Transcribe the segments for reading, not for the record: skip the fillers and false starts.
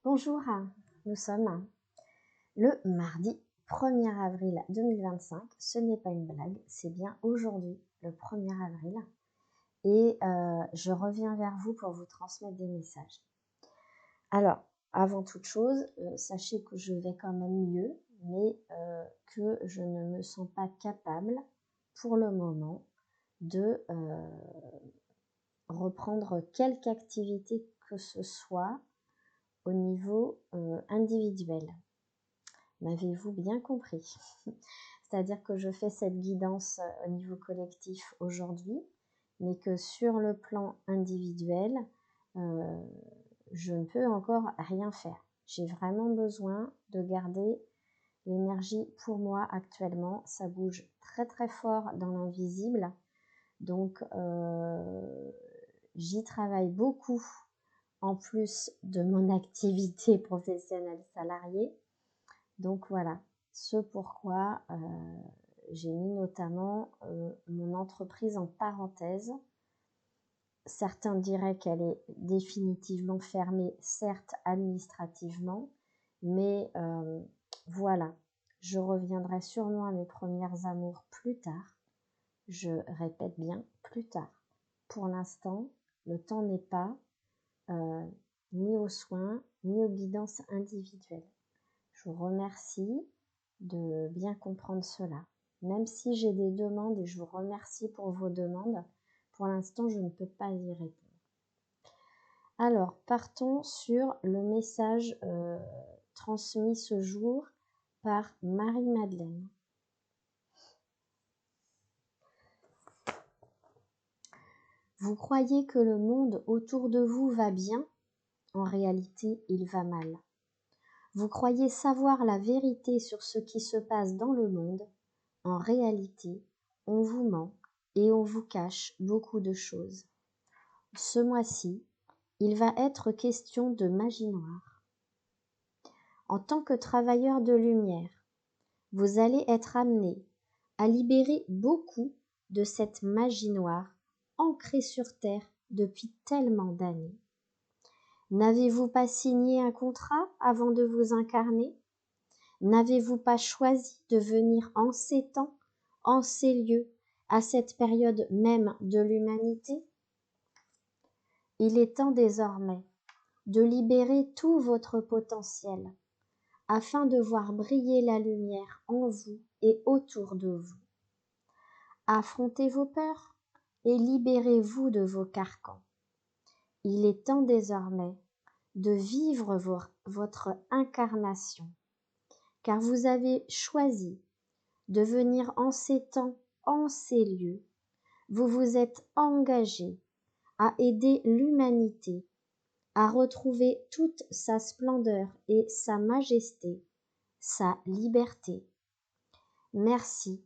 Bonjour, nous sommes le mardi 1er avril 2025. Ce n'est pas une blague, c'est bien aujourd'hui, le 1er avril. Et je reviens vers vous pour vous transmettre des messages. Alors, avant toute chose, sachez que je vais quand même mieux, mais que je ne me sens pas capable, pour le moment, de reprendre quelque activité que ce soit au niveau individuel. M'avez-vous bien compris? C'est-à-dire que je fais cette guidance au niveau collectif aujourd'hui, mais que sur le plan individuel, je ne peux encore rien faire. J'ai vraiment besoin de garder l'énergie pour moi actuellement. Ça bouge très très fort dans l'invisible, donc j'y travaille beaucoup en plus de mon activité professionnelle salariée. Donc voilà, ce pourquoi j'ai mis notamment mon entreprise en parenthèse. Certains diraient qu'elle est définitivement fermée, certes administrativement, mais voilà, je reviendrai sûrement à mes premières amours plus tard. Je répète bien, plus tard. Pour l'instant, le temps n'est pas ni aux soins, ni aux guidances individuelles. Je vous remercie de bien comprendre cela. Même si j'ai des demandes et je vous remercie pour vos demandes, pour l'instant, je ne peux pas y répondre. Alors, partons sur le message transmis ce jour par Marie-Madeleine. Vous croyez que le monde autour de vous va bien? En réalité, il va mal. Vous croyez savoir la vérité sur ce qui se passe dans le monde? En réalité, on vous ment et on vous cache beaucoup de choses. Ce mois-ci, il va être question de magie noire. En tant que travailleur de lumière, vous allez être amené à libérer beaucoup de cette magie noire ancrée sur Terre depuis tellement d'années. N'avez-vous pas signé un contrat avant de vous incarner? N'avez-vous pas choisi de venir en ces temps, en ces lieux, à cette période même de l'humanité? Il est temps désormais de libérer tout votre potentiel afin de voir briller la lumière en vous et autour de vous. Affrontez vos peurs et libérez-vous de vos carcans. Il est temps désormais de vivre votre incarnation, car vous avez choisi de venir en ces temps, en ces lieux. Vous vous êtes engagé à aider l'humanité à retrouver toute sa splendeur et sa majesté, sa liberté. Merci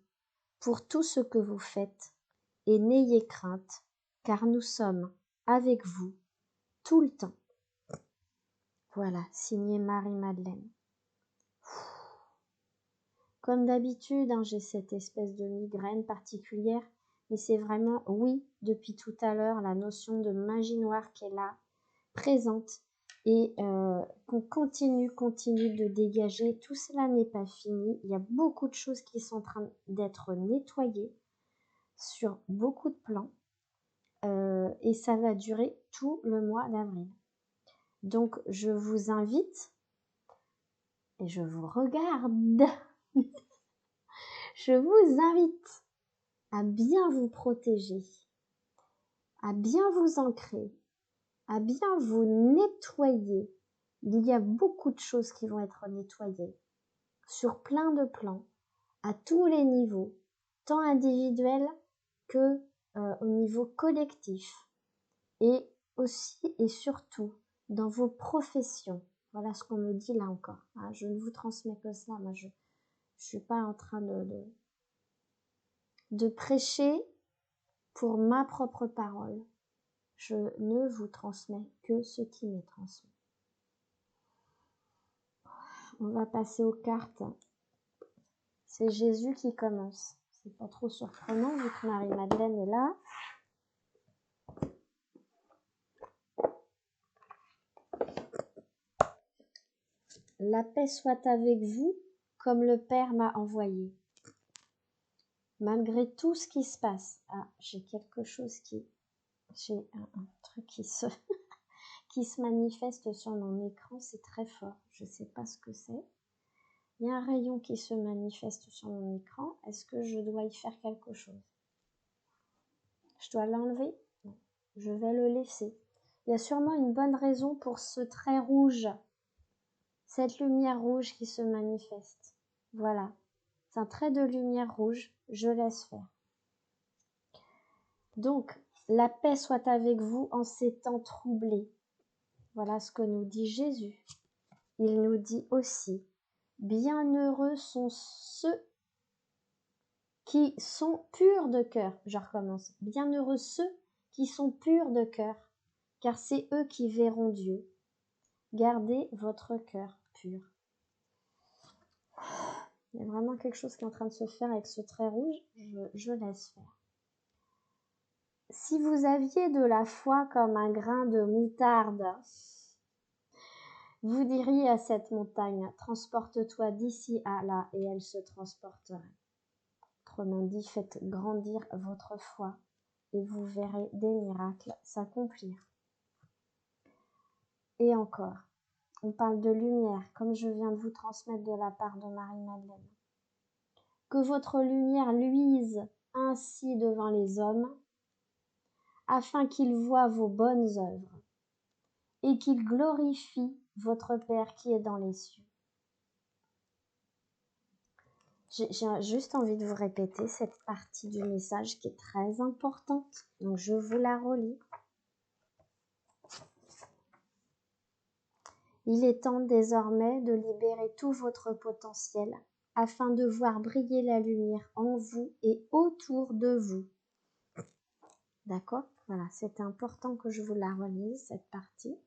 pour tout ce que vous faites et n'ayez crainte, car nous sommes avec vous tout le temps. Voilà, signé Marie-Madeleine. Comme d'habitude, j'ai cette espèce de migraine particulière, mais c'est vraiment, oui, depuis tout à l'heure, la notion de magie noire qui est là, présente, et qu'on continue de dégager. Tout cela n'est pas fini. Il y a beaucoup de choses qui sont en train d'être nettoyées sur beaucoup de plans, et ça va durer tout le mois d'avril. Donc, je vous invite, et je vous regarde, je vous invite à bien vous protéger, à bien vous ancrer, à bien vous nettoyer. Il y a beaucoup de choses qui vont être nettoyées sur plein de plans, à tous les niveaux, tant individuels que au niveau collectif, et aussi et surtout dans vos professions. Voilà ce qu'on me dit là encore. Je ne vous transmets que cela. Moi, je suis pas en train de prêcher pour ma propre parole. Je ne vous transmets que ce qui m'est transmis. On va passer aux cartes. C'est Jésus qui commence. C'est pas trop surprenant vu que Marie-Madeleine est là. La paix soit avec vous, comme le Père m'a envoyé. Malgré tout ce qui se passe. Ah, j'ai quelque chose qui... J'ai un truc qui se... qui se manifeste sur mon écran, c'est très fort. Je ne sais pas ce que c'est. Il y a un rayon qui se manifeste sur mon écran. Est-ce que je dois y faire quelque chose? Je dois l'enlever? Non. Je vais le laisser. Il y a sûrement une bonne raison pour ce trait rouge. Cette lumière rouge qui se manifeste. Voilà. C'est un trait de lumière rouge. Je laisse faire. Donc, la paix soit avec vous en ces temps troublés. Voilà ce que nous dit Jésus. Il nous dit aussi, bienheureux sont ceux qui sont purs de cœur. Je recommence. Bienheureux ceux qui sont purs de cœur, car c'est eux qui verront Dieu. Gardez votre cœur pur. Il y a vraiment quelque chose qui est en train de se faire avec ce trait rouge. Je laisse faire. Si vous aviez de la foi comme un grain de moutarde, vous diriez à cette montagne, transporte-toi d'ici à là, et elle se transporterait. Autrement dit, faites grandir votre foi, et vous verrez des miracles s'accomplir. Et encore, on parle de lumière, comme je viens de vous transmettre de la part de Marie-Madeleine. Que votre lumière luise ainsi devant les hommes, afin qu'ils voient vos bonnes œuvres, et qu'ils glorifient votre Père qui est dans les cieux. J'ai juste envie de vous répéter cette partie du message qui est très importante, donc je vous la relis. Il est temps désormais de libérer tout votre potentiel afin de voir briller la lumière en vous et autour de vous. D'accord? Voilà, c'est important que je vous la relise, cette partie.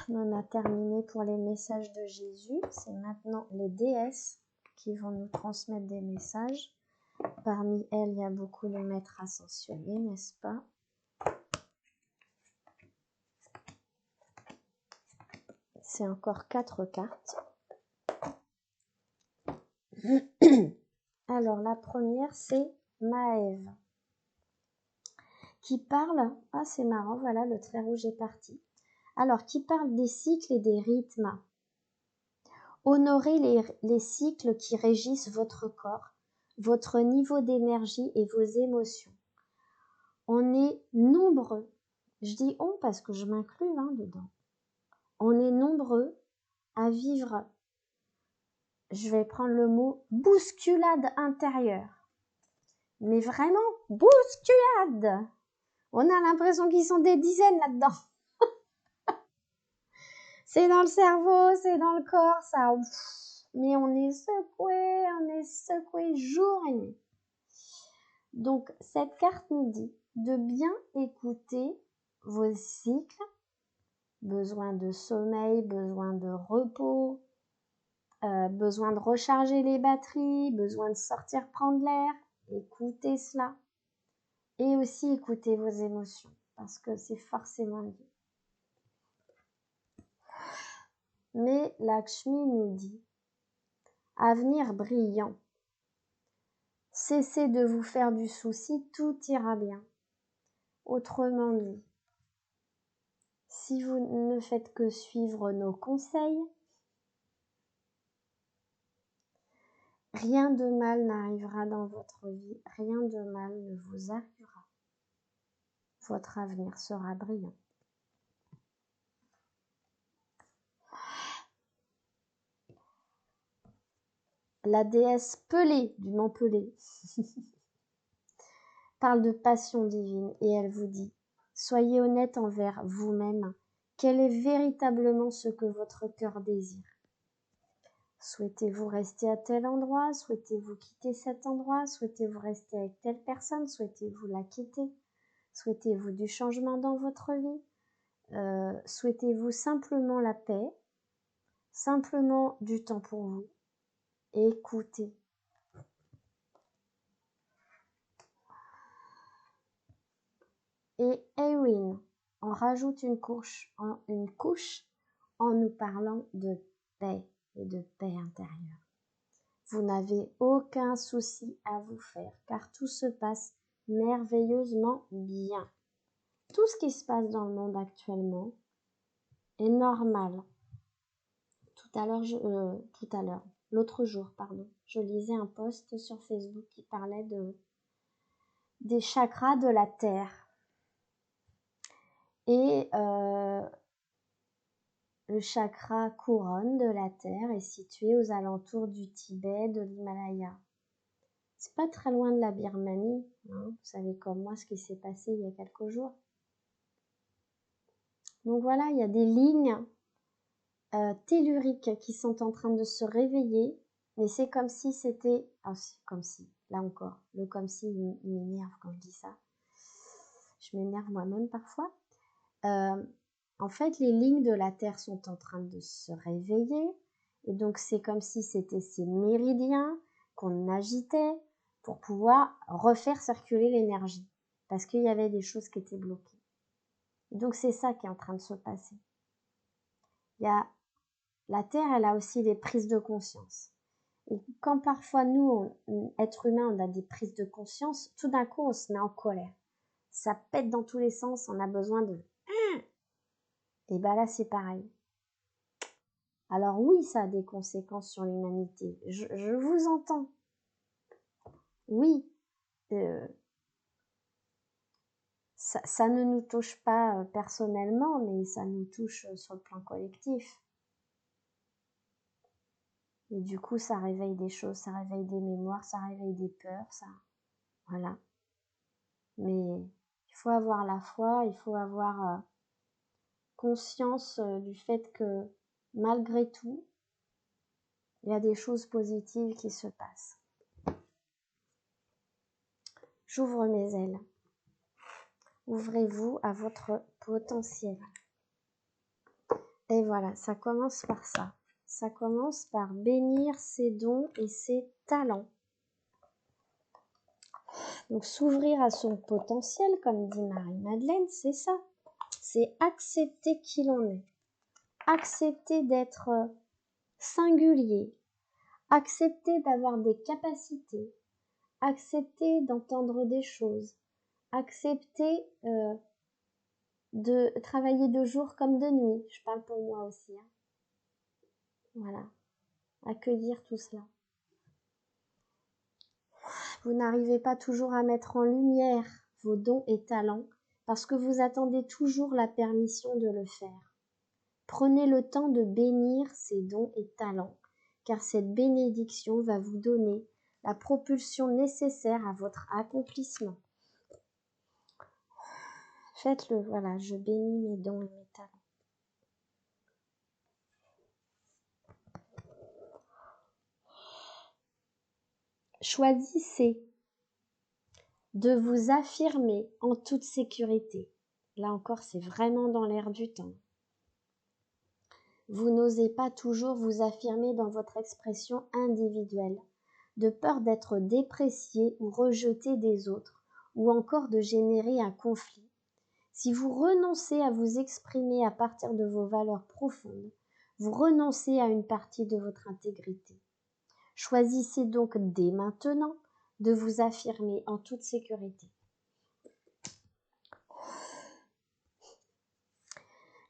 On a terminé pour les messages de Jésus. C'est maintenant les déesses qui vont nous transmettre des messages. Parmi elles, il y a beaucoup les maîtres ascensionnés, n'est-ce pas? C'est encore 4 cartes. Alors, la première, c'est Maëve, qui parle... Ah, c'est marrant, voilà, le trait rouge est parti. Alors, qui parle des cycles et des rythmes. Honorez les cycles qui régissent votre corps, votre niveau d'énergie et vos émotions. On est nombreux, je dis on parce que je m'inclus dedans, on est nombreux à vivre, je vais prendre le mot bousculade intérieure, mais vraiment bousculade, on a l'impression qu'ils sont des dizaines là-dedans. C'est dans le cerveau, c'est dans le corps, ça, mais on est secoué jour et nuit. Donc cette carte nous dit de bien écouter vos cycles, besoin de sommeil, besoin de repos, besoin de recharger les batteries, besoin de sortir prendre l'air, écoutez cela. Et aussi écoutez vos émotions, parce que c'est forcément lié. Mais Lakshmi nous dit, avenir brillant, cessez de vous faire du souci, tout ira bien. Autrement dit, si vous ne faites que suivre nos conseils, rien de mal n'arrivera dans votre vie, rien de mal ne vous arrivera. Votre avenir sera brillant. La déesse Pelée du mont Pelée parle de passion divine et elle vous dit « Soyez honnête envers vous-même. Quel est véritablement ce que votre cœur désire? Souhaitez-vous rester à tel endroit? Souhaitez-vous quitter cet endroit? Souhaitez-vous rester avec telle personne? Souhaitez-vous la quitter? Souhaitez-vous du changement dans votre vie? Souhaitez-vous simplement la paix? Simplement du temps pour vous? Écoutez. » Et Erin en rajoute une couche en nous parlant de paix et de paix intérieure. Vous n'avez aucun souci à vous faire, car tout se passe merveilleusement bien. Tout ce qui se passe dans le monde actuellement est normal. L'autre jour, je lisais un post sur Facebook qui parlait des chakras de la Terre. Et le chakra couronne de la Terre est situé aux alentours du Tibet, de l'Himalaya. C'est pas très loin de la Birmanie, hein. Vous savez comme moi ce qui s'est passé il y a quelques jours. Donc voilà, il y a des lignes telluriques qui sont en train de se réveiller, mais c'est comme si c'était... Ah, c'est comme si, là encore, le comme si il m'énerve quand je dis ça. Je m'énerve moi-même parfois. En fait, les lignes de la Terre sont en train de se réveiller, et donc c'est comme si c'était ces méridiens qu'on agitait pour pouvoir refaire circuler l'énergie, parce qu'il y avait des choses qui étaient bloquées. Et donc c'est ça qui est en train de se passer. La Terre, elle a aussi des prises de conscience. Et quand parfois nous, êtres humains, on a des prises de conscience, tout d'un coup on se met en colère. Ça pète dans tous les sens, on a besoin de... Et bien là c'est pareil. Alors oui, ça a des conséquences sur l'humanité. Je vous entends. Oui, ça ne nous touche pas personnellement, mais ça nous touche sur le plan collectif. Et du coup, ça réveille des choses, ça réveille des mémoires, ça réveille des peurs, ça... Voilà. Mais il faut avoir la foi, il faut avoir conscience du fait que malgré tout, il y a des choses positives qui se passent. J'ouvre mes ailes. Ouvrez-vous à votre potentiel. Et voilà, ça commence par ça. Ça commence par bénir ses dons et ses talents. Donc s'ouvrir à son potentiel, comme dit Marie-Madeleine, c'est ça. C'est accepter qui l'on est. Accepter d'être singulier. Accepter d'avoir des capacités. Accepter d'entendre des choses. Accepter de travailler de jour comme de nuit. Je parle pour moi aussi. Hein. Voilà. Accueillir tout cela. Vous n'arrivez pas toujours à mettre en lumière vos dons et talents parce que vous attendez toujours la permission de le faire. Prenez le temps de bénir ces dons et talents, car cette bénédiction va vous donner la propulsion nécessaire à votre accomplissement. Faites-le, voilà, je bénis mes dons et mes talents. Choisissez de vous affirmer en toute sécurité. Là encore, c'est vraiment dans l'air du temps. Vous n'osez pas toujours vous affirmer dans votre expression individuelle, de peur d'être déprécié ou rejeté des autres, ou encore de générer un conflit. Si vous renoncez à vous exprimer à partir de vos valeurs profondes, vous renoncez à une partie de votre intégrité. Choisissez donc dès maintenant de vous affirmer en toute sécurité.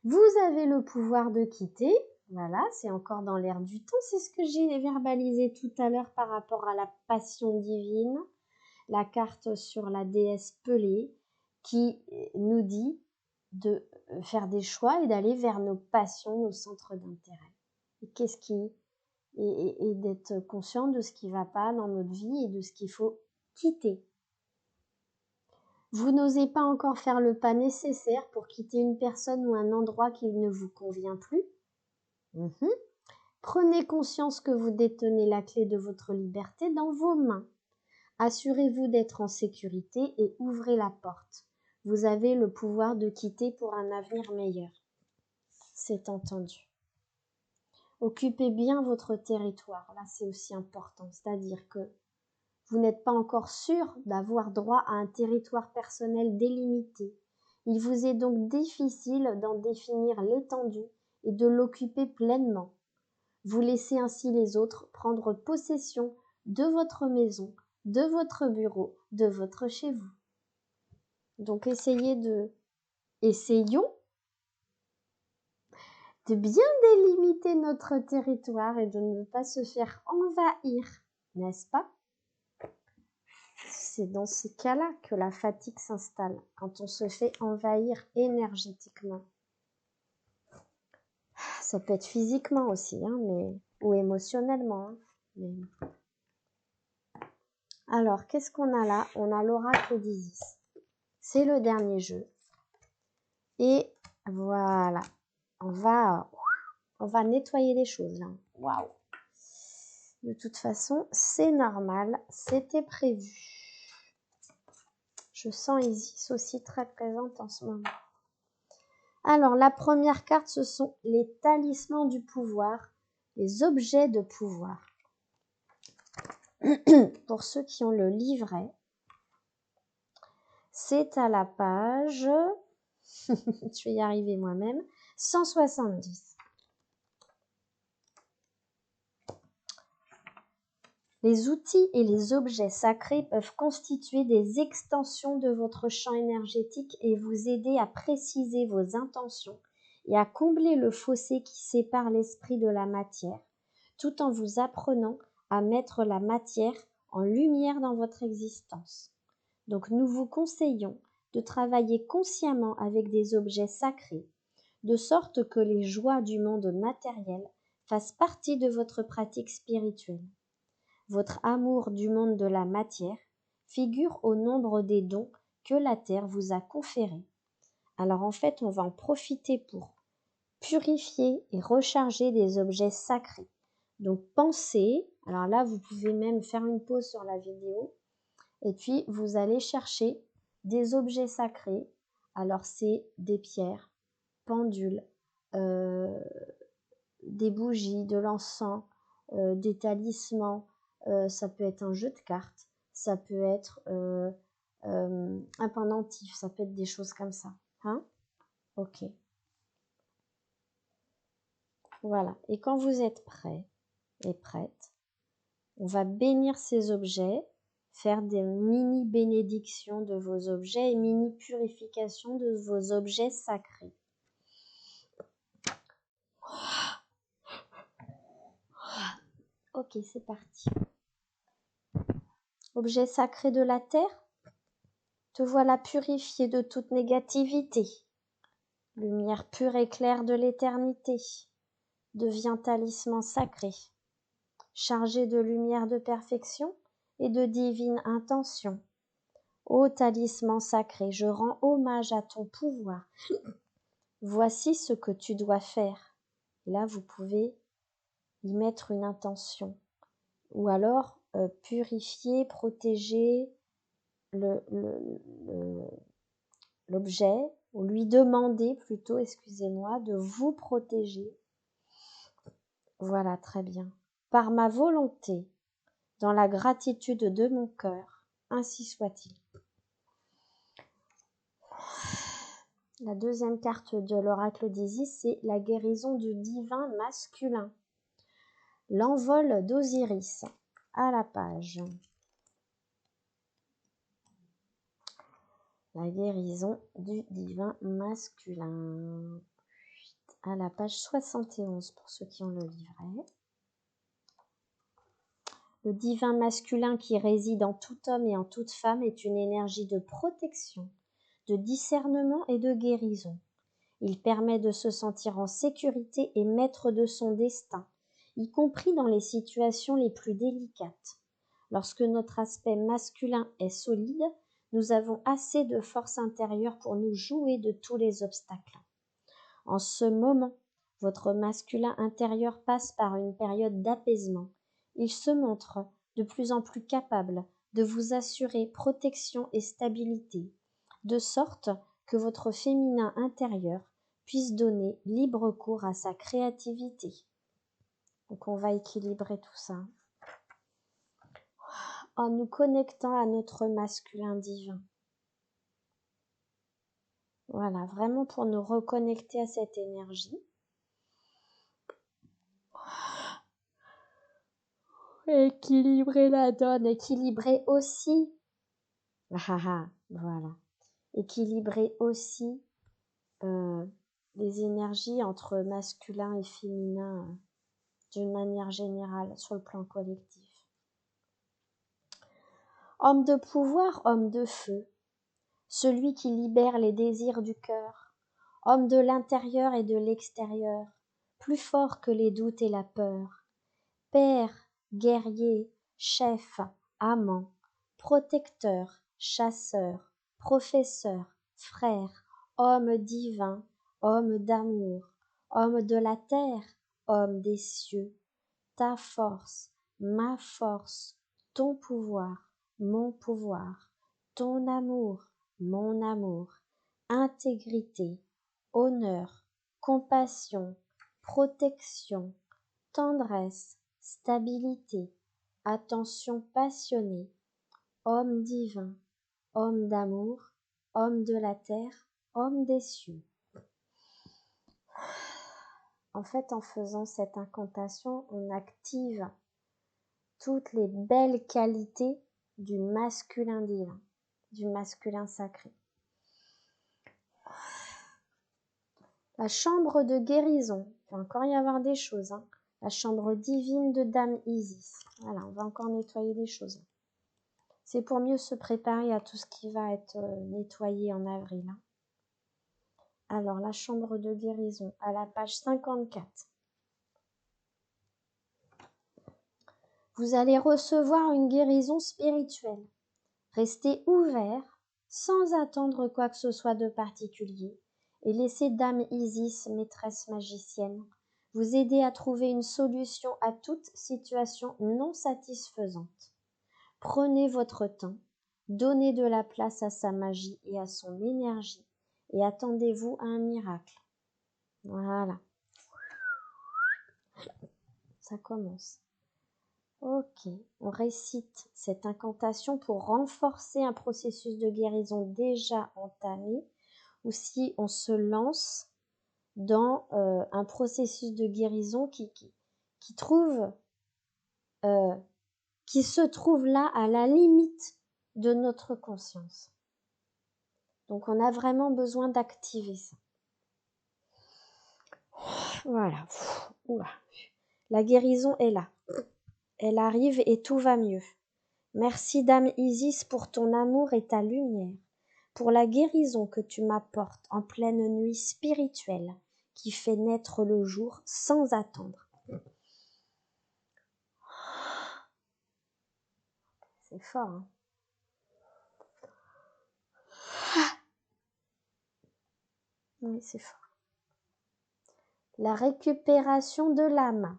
Vous avez le pouvoir de quitter. Voilà, c'est encore dans l'air du temps. C'est ce que j'ai verbalisé tout à l'heure par rapport à la passion divine, la carte sur la déesse Pelée, qui nous dit de faire des choix et d'aller vers nos passions, nos centres d'intérêt. Et d'être conscient de ce qui ne va pas dans notre vie et de ce qu'il faut quitter. Vous n'osez pas encore faire le pas nécessaire pour quitter une personne ou un endroit qui ne vous convient plus. Prenez conscience que vous détenez la clé de votre liberté dans vos mains. Assurez-vous d'être en sécurité et ouvrez la porte. Vous avez le pouvoir de quitter pour un avenir meilleur. C'est entendu. Occupez bien votre territoire. Là, c'est aussi important. C'est-à-dire que vous n'êtes pas encore sûr d'avoir droit à un territoire personnel délimité. Il vous est donc difficile d'en définir l'étendue et de l'occuper pleinement. Vous laissez ainsi les autres prendre possession de votre maison, de votre bureau, de votre chez vous. Donc essayons de bien délimiter notre territoire et de ne pas se faire envahir, n'est-ce pas? C'est dans ces cas-là que la fatigue s'installe, quand on se fait envahir énergétiquement. Ça peut être physiquement aussi, hein, ou émotionnellement. Hein, mais... Alors, qu'est-ce qu'on a là? On a l'oracle d'Isis. C'est le dernier jeu. Et voilà, on va nettoyer les choses là. Waouh! De toute façon, c'est normal, c'était prévu. Je sens Isis aussi très présente en ce moment. Alors, la première carte, ce sont les talismans du pouvoir, les objets de pouvoir. Pour ceux qui ont le livret, c'est à la page, je vais y arriver moi-même, 170. Les outils et les objets sacrés peuvent constituer des extensions de votre champ énergétique et vous aider à préciser vos intentions et à combler le fossé qui sépare l'esprit de la matière, tout en vous apprenant à mettre la matière en lumière dans votre existence. Donc nous vous conseillons de travailler consciemment avec des objets sacrés, de sorte que les joies du monde matériel fassent partie de votre pratique spirituelle. Votre amour du monde de la matière figure au nombre des dons que la Terre vous a conférés. Alors en fait, on va en profiter pour purifier et recharger des objets sacrés. Donc pensez, alors là vous pouvez même faire une pause sur la vidéo, et puis vous allez chercher des objets sacrés. Alors c'est des pierres, pendules, des bougies, de l'encens, des talismans, ça peut être un jeu de cartes, ça peut être un pendentif, ça peut être des choses comme ça. Hein? Ok. Voilà. Et quand vous êtes prêts et prêtes, on va bénir ces objets, faire des mini bénédictions de vos objets et mini purifications de vos objets sacrés. Ok, c'est parti. Objet sacré de la terre, te voilà purifié de toute négativité. Lumière pure et claire de l'éternité, deviens talisman sacré, chargé de lumière de perfection et de divine intention. Ô talisman sacré, je rends hommage à ton pouvoir. Voici ce que tu dois faire. Et là, vous pouvez y mettre une intention. Ou alors, purifier, protéger l'objet, ou lui demander plutôt, excusez-moi, de vous protéger. Voilà, très bien. Par ma volonté, dans la gratitude de mon cœur, ainsi soit-il. La deuxième carte de l'oracle d'Isis, c'est la guérison du divin masculin. L'envol d'Osiris, à la page. La guérison du divin masculin. À la page 71 pour ceux qui ont le livret. Le divin masculin qui réside en tout homme et en toute femme est une énergie de protection, de discernement et de guérison. Il permet de se sentir en sécurité et maître de son destin, y compris dans les situations les plus délicates. Lorsque notre aspect masculin est solide, nous avons assez de force intérieure pour nous jouer de tous les obstacles. En ce moment, votre masculin intérieur passe par une période d'apaisement. Il se montre de plus en plus capable de vous assurer protection et stabilité, de sorte que votre féminin intérieur puisse donner libre cours à sa créativité. Donc on va équilibrer tout ça en nous connectant à notre masculin divin. Voilà, vraiment pour nous reconnecter à cette énergie. Équilibrer la donne, équilibrer aussi. Voilà. Équilibrer aussi les énergies entre masculin et féminin d'une manière générale sur le plan collectif. Homme de pouvoir, homme de feu, celui qui libère les désirs du cœur, homme de l'intérieur et de l'extérieur, plus fort que les doutes et la peur, père, guerrier, chef, amant, protecteur, chasseur, professeur, frère, homme divin, homme d'amour, homme de la terre, homme des cieux, ta force, ma force, ton pouvoir, mon pouvoir, ton amour, mon amour, intégrité, honneur, compassion, protection, tendresse, stabilité, attention passionnée, homme divin, homme d'amour, homme de la terre, homme des cieux. En fait, en faisant cette incantation, on active toutes les belles qualités du masculin divin, du masculin sacré. La chambre de guérison, il va encore y avoir des choses, hein. La chambre divine de Dame Isis. Voilà, on va encore nettoyer des choses. C'est pour mieux se préparer à tout ce qui va être nettoyé en avril. Hein. Alors, la chambre de guérison, à la page 54. Vous allez recevoir une guérison spirituelle. Restez ouvert, sans attendre quoi que ce soit de particulier, et laissez Dame Isis, maîtresse magicienne, vous aider à trouver une solution à toute situation non satisfaisante. Prenez votre temps, donnez de la place à sa magie et à son énergie, et attendez-vous à un miracle. Voilà. Ça commence. Ok, on récite cette incantation pour renforcer un processus de guérison déjà entamé, ou si on se lance dans un processus de guérison qui se trouve là à la limite de notre conscience. Donc on a vraiment besoin d'activer ça. Voilà. Oula. La guérison est là. Elle arrive et tout va mieux. Merci Dame Isis pour ton amour et ta lumière, pour la guérison que tu m'apportes en pleine nuit spirituelle qui fait naître le jour sans attendre. C'est fort, hein? Oui, c'est fort. La récupération de l'âme.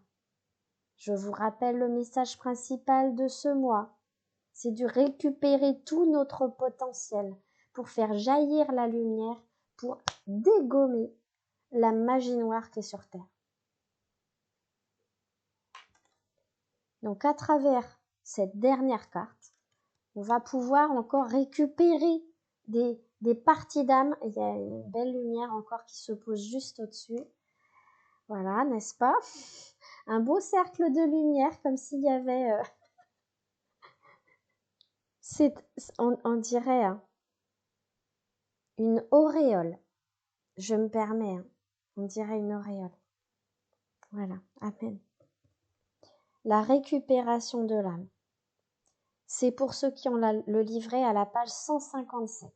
Je vous rappelle le message principal de ce mois. C'est de récupérer tout notre potentiel pour faire jaillir la lumière, pour dégommer la magie noire qui est sur Terre. Donc à travers cette dernière carte, on va pouvoir encore récupérer des parties d'âme. Il y a une belle lumière encore qui se pose juste au-dessus. Voilà, n'est-ce pas? Un beau cercle de lumière, comme s'il y avait... on dirait une auréole. Je me permets, hein. On dirait une auréole. Voilà, amen. La récupération de l'âme. C'est pour ceux qui ont le livret à la page 157.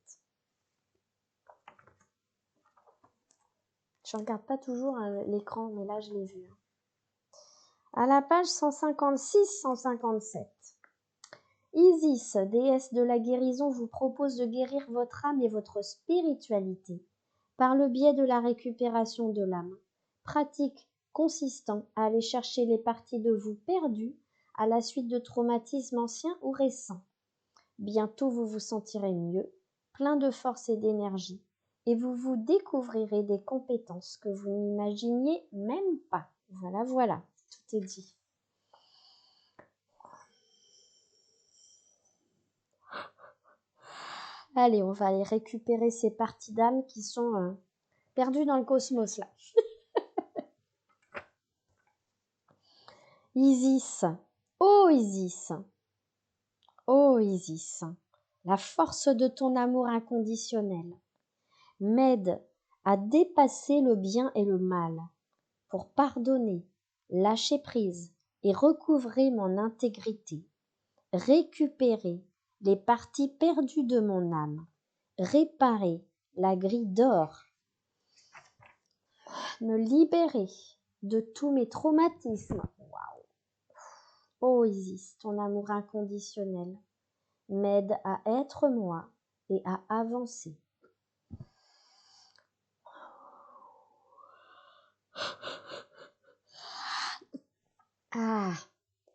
Je ne regarde pas toujours l'écran, mais là je l'ai vu. À la page 156-157. Isis, déesse de la guérison, vous propose de guérir votre âme et votre spiritualité par le biais de la récupération de l'âme. Pratique consistant à aller chercher les parties de vous perdues à la suite de traumatismes anciens ou récents. Bientôt vous vous sentirez mieux, plein de force et d'énergie, et vous vous découvrirez des compétences que vous n'imaginiez même pas. Voilà, voilà, tout est dit. Allez, on va aller récupérer ces parties d'âme qui sont perdues dans le cosmos, là. Isis, ô Isis, ô Isis, la force de ton amour inconditionnel m'aide à dépasser le bien et le mal pour pardonner, lâcher prise et recouvrer mon intégrité, récupérer les parties perdues de mon âme, réparer la grille d'or, me libérer de tous mes traumatismes. Waouh. Ô Isis, ton amour inconditionnel m'aide à être moi et à avancer. Ah,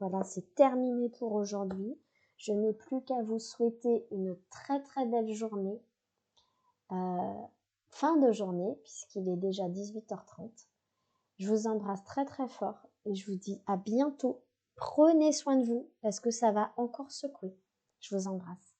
voilà, c'est terminé pour aujourd'hui. Je n'ai plus qu'à vous souhaiter une très très belle journée. Fin de journée, puisqu'il est déjà 18h30. Je vous embrasse très très fort et je vous dis à bientôt. Prenez soin de vous parce que ça va encore secouer. Je vous embrasse.